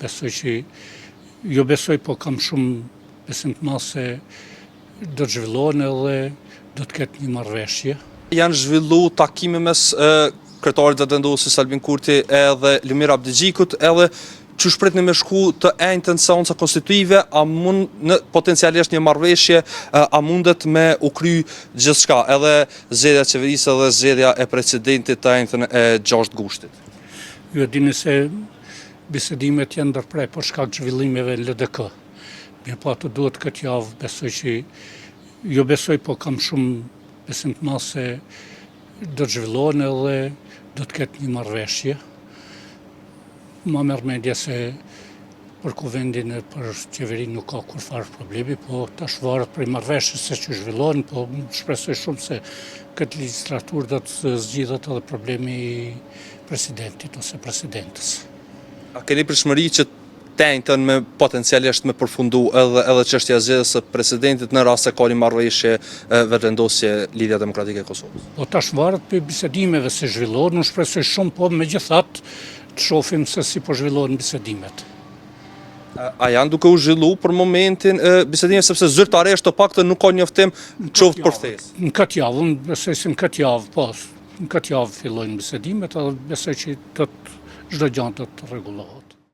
besoj që, jo besoj, po kam shumë besim të madh se do të zhvillohen edhe do të ketë një marrëveshje. Janë zhvillu takime mes kryetarit të vendosjes Albin Kurti edhe Lumir Abdixhikut, edhe që shpritni me shku të enjtën seanca konstituive, a mund në potencialisht një marrëveshje, a mundet me u kry gjithçka, edhe zgjedhja e qeverisë edhe zgjedhja e presidentit të enjtën e 6 gushtit. Ju e dini se bisedimet janë ndërprer për shkak të zhvillimeve në LDK. Mirë po ato duhet këtë javë, besoj që, jo besoj, po kam shumë besim të madh se do të zhvillohen edhe do të ketë një marrëveshje. Ma merr mendje se për kuvendin e për qeverinë nuk ka kur farë problemi, po tash varet prej marrëveshjes se që zhvillohen, po shpresoj shumë se këtë legjislaturë do të zgjidhet edhe problemi i presidentit ose presidentës. A keni pritshmëri që tenjtën me potencialisht me përfundu edhe çështja e zgjedhjes së presidentit në rast se ka një marrëveshje vendosje Lidhja Demokratike e Kosovës? Po tash varet për bisedimeve se zhvillohen, unë shpresoj shumë, po megjithatë të shohim se si po zhvillohen bisedimet. A janë duke u zhvillu për momentin bisedimet, sepse zyrtarisht të paktën nuk ka njoftim qoftë për ftesë? Në këtë javë, unë besoj se në këtë javë, po, në këtë javë fillojnë bisedimet, edhe besoj që çdo gjë do të rregullohet.